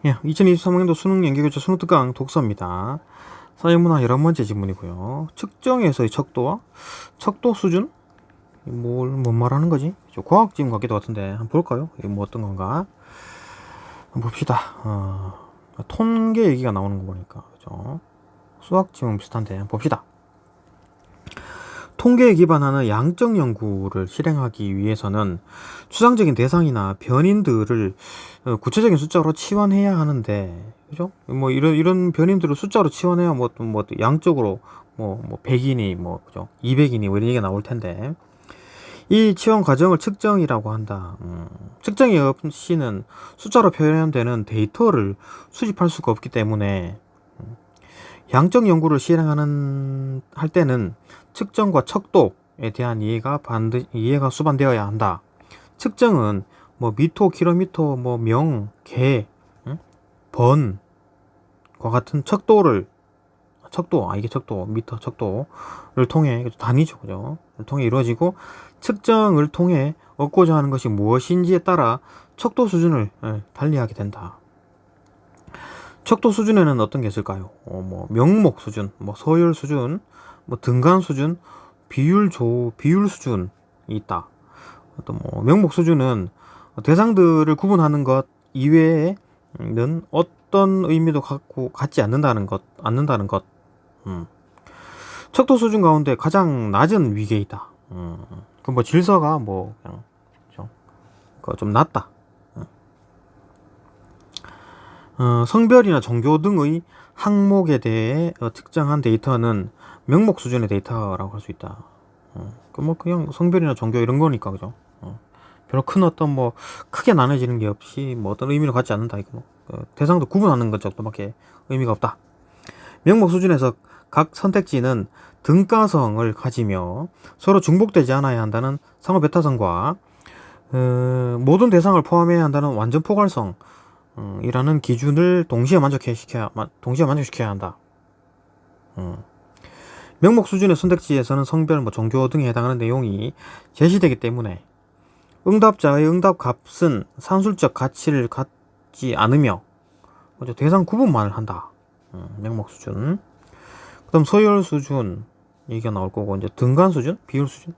예, 2023학년도 수능 연계교재 수능 특강 독서입니다. 사회문화 11번째 지문이고요. 측정에서의 척도 수준? 뭔 말하는 거지? 과학 지문 같기도 같은데 한번 볼까요? 이게 뭐 어떤 건가? 한번 봅시다. 통계 얘기가 나오는 거 보니까 그죠? 수학 지문 비슷한데 한번 봅시다. 통계에 기반하는 양적 연구를 실행하기 위해서는 추상적인 대상이나 변인들을 구체적인 숫자로 치환해야 하는데, 그죠? 뭐 이런 변인들을 숫자로 치환해야 뭐 양적으로 뭐 100이니 그죠? 200이니 뭐 이런 얘기가 나올 텐데, 이 치환 과정을 측정이라고 한다. 측정이 없이는 숫자로 표현되는 데이터를 수집할 수가 없기 때문에 양적 연구를 할 때는 측정과 척도에 대한 이해가 수반되어야 한다. 측정은 뭐 미터, 킬로미터, 뭐 명, 개, 번과 같은 이게 척도, 미터, 척도를 통해 단위죠, 그죠? 를 통해 이루어지고 측정을 통해 얻고자 하는 것이 무엇인지에 따라 척도 수준을 달리하게 된다. 척도 수준에는 어떤 게 있을까요? 뭐 명목 수준, 뭐 서열 수준, 뭐 등간 수준, 비율 수준이 있다. 또 뭐 명목 수준은 대상들을 구분하는 것 이외에는 어떤 의미도 갖지 않는다는 것. 척도 수준 가운데 가장 낮은 위계이다. 그 뭐 질서가 뭐 그냥 좀 낮다. 성별이나 종교 등의 항목에 대해 특정한 데이터는 명목 수준의 데이터라고 할 수 있다. 그냥 성별이나 종교 이런 거니까, 그죠? 별로 큰 어떤 뭐 크게 나눠지는 게 없이 뭐 어떤 의미를 갖지 않는다. 이거 대상도 구분하는 것 정도밖에 의미가 없다. 명목 수준에서 각 선택지는 등가성을 가지며 서로 중복되지 않아야 한다는 상호 배타성과 모든 대상을 포함해야 한다는 완전 포괄성 이라는 기준을 동시에 만족시켜야 한다. 명목 수준의 선택지에서는 성별, 뭐 종교 등에 해당하는 내용이 제시되기 때문에 응답자의 응답 값은 산술적 가치를 갖지 않으며 대상 구분만을 한다. 명목 수준. 그다음 서열 수준 얘기가 나올 거고, 이제 등간 수준, 비율 수준,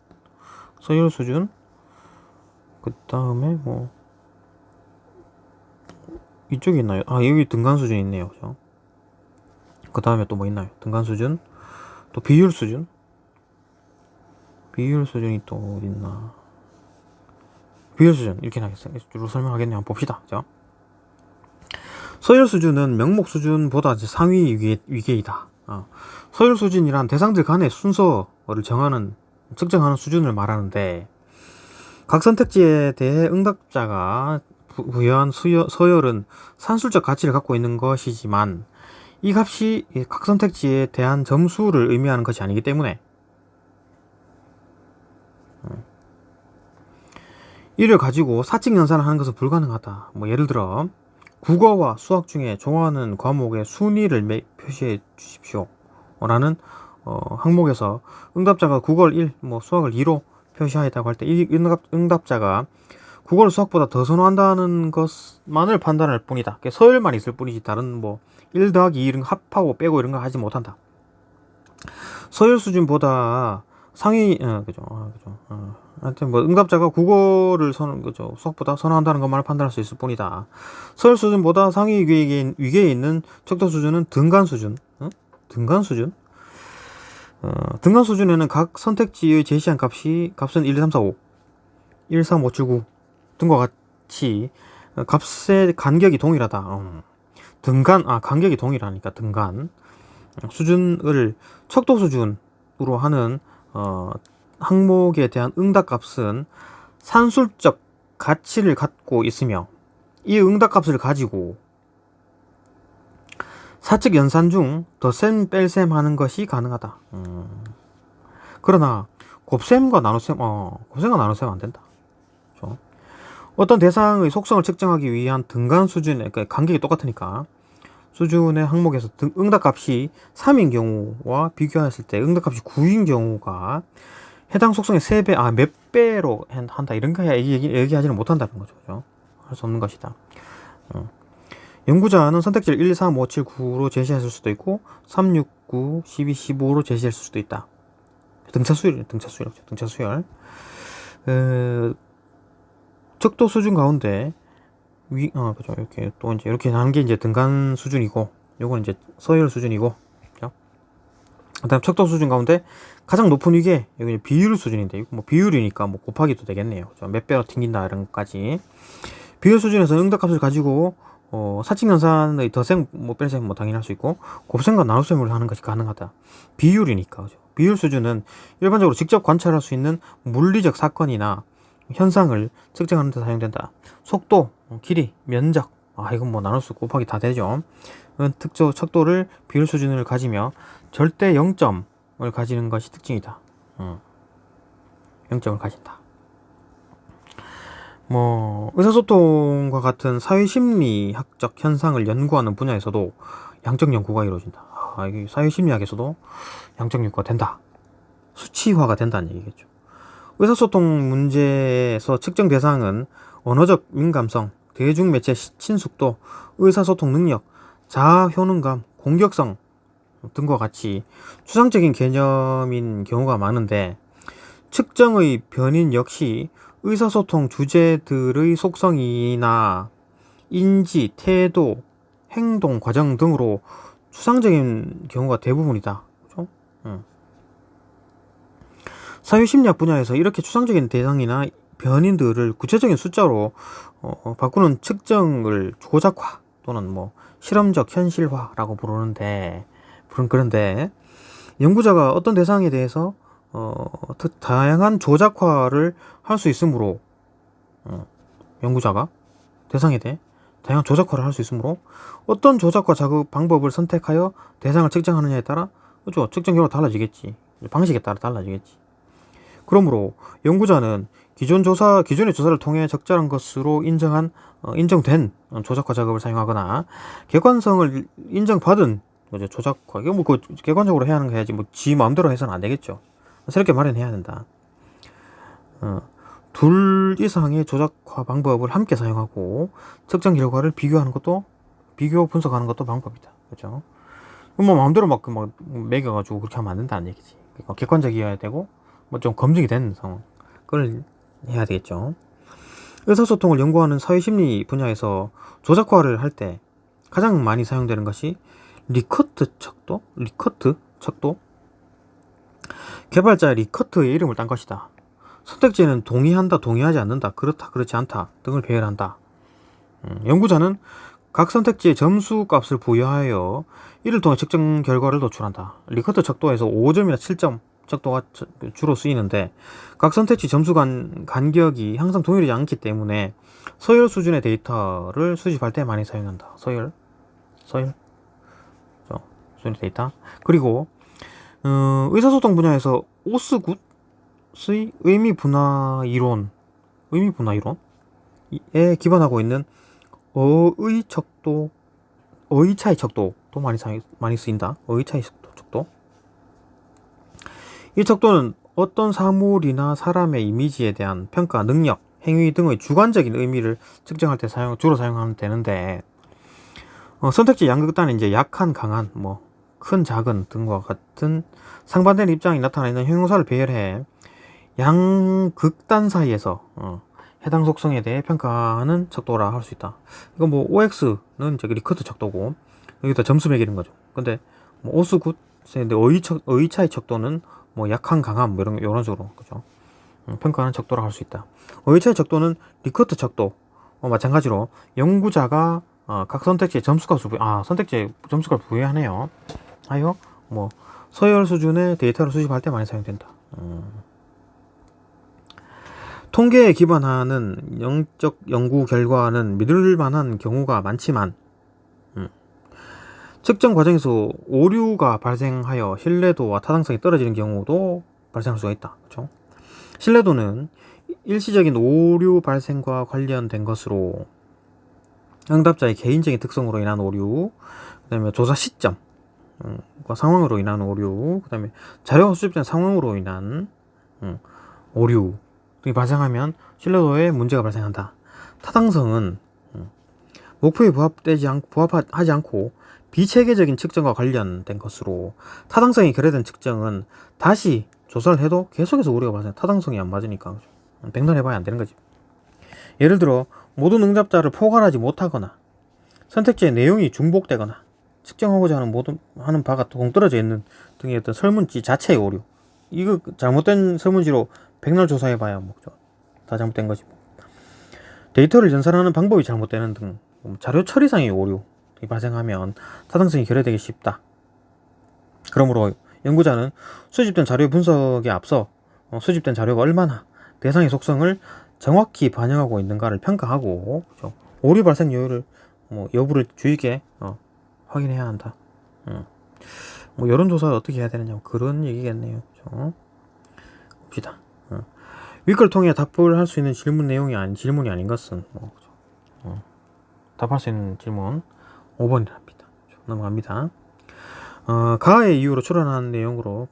서열 수준. 그다음에 뭐 이쪽에 있나요? 여기 등간 수준 있네요. 그죠? 그 다음에 또 뭐 있나요? 등간 수준, 또 비율 수준. 비율 수준이 또 어디 있나? 비율 수준 이렇게 나겠어요. 쭉 설명하겠네요. 한번 봅시다. 그죠? 서열 수준은 명목 수준보다 상위 위계이다. 서열 수준이란 대상들 간의 순서를 측정하는 수준을 말하는데, 각 선택지에 대해 응답자가 부여한 서열은 산술적 가치를 갖고 있는 것이지만 이 값이 각 선택지에 대한 점수를 의미하는 것이 아니기 때문에 이를 가지고 사칙 연산을 하는 것은 불가능하다. 뭐 예를 들어 국어와 수학 중에 좋아하는 과목의 순위를 표시해 주십시오 라는 항목에서 응답자가 국어를 1, 뭐 수학을 2로 표시하였다고 할 때 이 응답자가 국어를 수학보다 더 선호한다는 것만을 판단할 뿐이다. 서열만 있을 뿐이지 다른 뭐 1 더하기 2 이런 거 합하고 빼고 이런 거 하지 못한다. 서열 수준보다 상위 그죠. 하여튼 뭐 응답자가 국어를 수학보다 선호한다는 것만을 판단할 수 있을 뿐이다. 서열 수준보다 상위 위계에 있는 척도 수준은 등간 수준. 등간 수준? 등간 수준에는 각 선택지의 제시한 값은 1, 2, 3, 4, 5, 1, 3, 5, 7, 9 등과 같이 값의 간격이 동일하다. 간격이 동일하니까 등간 수준을 척도 수준으로 하는 항목에 대한 응답값은 산술적 가치를 갖고 있으며 이 응답값을 가지고 사측 연산 중 덧셈 뺄셈 하는 것이 가능하다. 그러나 곱셈과 나눗셈 안 된다. 그렇죠? 어떤 대상의 속성을 측정하기 위한 등간 수준의 간격이 똑같으니까 수준의 항목에서 응답값이 3인 경우와 비교했을 때 응답값이 9인 경우가 해당 속성의 3배, 몇 배로 한다 이런 거 얘기하지는 못한다는 거죠. 그죠? 할 수 없는 것이다. 연구자는 선택지를 1, 3, 5, 7, 9로 제시했을 수도 있고 3, 6, 9, 12, 15로 제시했을 수도 있다. 등차 수열. 척도 수준 가운데 그죠. 이렇게 또 이제 이렇게 하는 게 이제 등간 수준이고, 요건 이제 서열 수준이고, 그죠? 그다음 척도 수준 가운데 가장 높은 위계, 여기 비율 수준인데, 이거 뭐 비율이니까 뭐 곱하기도 되겠네요. 그죠? 몇 배로 튕긴다 이런 것까지. 비율 수준에서 응답값을 가지고 사칙연산의 더셈, 뭐 뺄셈 뭐 당연히 할 수 있고, 곱셈과 나눗셈을 하는 것이 가능하다. 비율이니까, 그죠? 비율 수준은 일반적으로 직접 관찰할 수 있는 물리적 사건이나 현상을 측정하는 데 사용된다. 속도, 길이, 면적, 이건 뭐 나눌 수 곱하기 다 되죠. 특정 척도를 비율 수준을 가지며 절대 0점을 가지는 것이 특징이다. 0점을 가진다. 뭐 의사소통과 같은 사회심리학적 현상을 연구하는 분야에서도 양적 연구가 이루어진다. 이게 사회심리학에서도 양적 연구가 된다. 수치화가 된다는 얘기겠죠. 의사소통 문제에서 측정 대상은 언어적 민감성, 대중매체 친숙도, 의사소통 능력, 자아 효능감, 공격성 등과 같이 추상적인 개념인 경우가 많은데, 측정의 변인 역시 의사소통 주제들의 속성이나 인지, 태도, 행동, 과정 등으로 추상적인 경우가 대부분이다. 그렇죠? 사회심리학 분야에서 이렇게 추상적인 대상이나 변인들을 구체적인 숫자로 바꾸는 측정을 조작화 또는 뭐 실험적 현실화라고 부르는데, 그런데 연구자가 어떤 대상에 대해서 다양한 조작화를 할 수 있으므로, 연구자가 대상에 대해 다양한 조작화를 할 수 있으므로 어떤 조작화 작업 방법을 선택하여 대상을 측정하느냐에 따라, 그렇죠, 측정 결과가 달라지겠지. 방식에 따라 달라지겠지. 그러므로 연구자는 기존의 조사를 통해 적절한 것으로 인정된 조작화 작업을 사용하거나, 객관성을 인정받은 조작화, 이거 뭐 객관적으로 해야 하는 거 해야지, 뭐 지 마음대로 해서는 안 되겠죠. 새롭게 마련해야 된다. 둘 이상의 조작화 방법을 함께 사용하고 측정 결과를 비교 분석하는 것도 방법이다. 그죠? 뭐 마음대로 막 매겨가지고 그렇게 하면 안 된다는 얘기지. 그러니까 객관적이어야 되고, 뭐 좀 검증이 된 상황, 그걸 해야 되겠죠. 의사소통을 연구하는 사회심리 분야에서 조작화를 할 때 가장 많이 사용되는 것이 리커트 척도. 개발자의 리커트의 이름을 딴 것이다. 선택지에는 동의한다, 동의하지 않는다, 그렇다, 그렇지 않다 등을 배열한다. 연구자는 각 선택지에 점수 값을 부여하여 이를 통해 측정 결과를 도출한다. 리커트 척도에서 5점이나 7점 척도가 주로 쓰이는데, 각 선택지 점수 간격이 항상 동일하지 않기 때문에 서열 수준의 데이터를 수집할 때 많이 사용한다. 서열 수준의 데이터. 그리고 의사소통 분야에서 오스굿의 의미 분화 이론에 기반하고 있는 어의 차이 척도도 많이 쓰인다. 어의 차이 척도. 이 척도는 어떤 사물이나 사람의 이미지에 대한 평가, 능력, 행위 등의 주관적인 의미를 측정할 때 주로 사용하면 되는데, 선택지 양극단에 이제 약한, 강한, 뭐 큰, 작은 등과 같은 상반된 입장이 나타나는 형용사를 배열해 양극단 사이에서 해당 속성에 대해 평가하는 척도라 할 수 있다. 이건 뭐 OX는 저기 리커트 척도고, 여기다 점수 매기는 거죠. 근데 뭐 오스굿, 어의 차이 척도는 뭐 약한, 강한, 뭐 이런 식으로, 그죠? 평가하는 척도라 할 수 있다. 어의 차이 척도는 리커트 척도 마찬가지로 연구자가 각 선택지에 점수값을 부여하네요. 하여 뭐 서열 수준의 데이터를 수집할 때 많이 사용된다. 통계에 기반하는 영적 연구 결과는 믿을 만한 경우가 많지만, 측정 과정에서 오류가 발생하여 신뢰도와 타당성이 떨어지는 경우도 발생할 수가 있다. 그렇죠? 신뢰도는 일시적인 오류 발생과 관련된 것으로 응답자의 개인적인 특성으로 인한 오류, 그 다음에 조사 시점, 상황으로 인한 오류, 그 다음에 자료가 수집된 상황으로 인한 오류 등이 발생하면 신뢰도에 문제가 발생한다. 타당성은 목표에 부합하지 않고 비체계적인 측정과 관련된 것으로 타당성이 결여된 측정은 다시 조사를 해도 계속해서 우리가 봐서 타당성이 안 맞으니까 백날 안 되는 거지. 예를 들어 모든 응답자를 포괄하지 못하거나 선택지의 내용이 중복되거나 측정하고자 하는 바가 동떨어져 있는 등의 어떤 설문지 자체의 오류. 이거 잘못된 설문지로 백날 조사해봐야 다 잘못된 거지. 데이터를 전산하는 방법이 잘못되는 등 자료 처리상의 오류가 발생하면 타당성이 결여되기 쉽다. 그러므로 연구자는 수집된 자료 분석에 앞서 수집된 자료가 얼마나 대상의 속성을 정확히 반영하고 있는가를 평가하고, 그죠? 오류 발생 여부를 주의 깊게 확인해야 한다. 여론조사를 어떻게 해야 되느냐, 그런 얘기겠네요. 그죠? 봅시다. 윗걸 통해 답을 할 수 있는 질문이 아닌 것은 그죠? 답할 수 있는 질문 5번이랍니다. 넘어갑니다. 가의 이유를 추론한 내용으로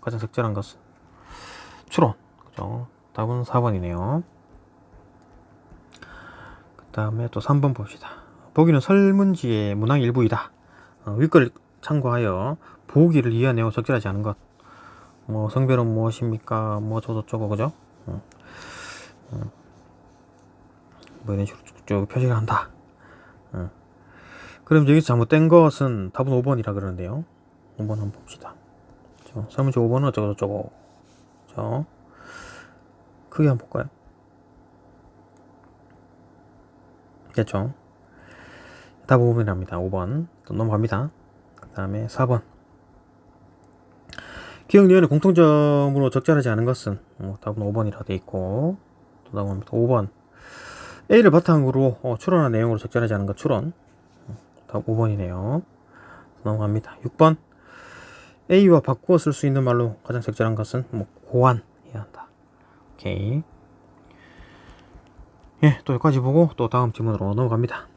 가장 적절한 것은 추론. 그죠? 답은 4번이네요. 그 다음에 또 3번 봅시다. 보기는 설문지의 문항 일부이다. 윗걸 참고하여 보기를 이해한 내용을 적절하지 않은 것. 성별은 무엇입니까? 저거, 그죠? 이런 식으로 쭉 표시를 한다. 그럼 여기서 잘못된 것은 답은 5번이라 그러는데요. 5번 한번 봅시다. 설문지 5번은 어쩌고. 그죠? 크게 한번 볼까요? 됐죠? 답 5번이랍니다. 5번. 또 넘어갑니다. 그 다음에 4번. 기억 내용의 공통점으로 적절하지 않은 것은 답은 5번이라 돼 있고, 또 넘어갑니다. 5번. A를 바탕으로 추론한 내용으로 적절하지 않은 것 추론. 답 5번이네요. 넘어갑니다. 6번. A와 바꾸어 쓸 수 있는 말로 가장 적절한 것은 고안해야 한다. 오케이. 예, 또 여기까지 보고 또 다음 질문으로 넘어갑니다.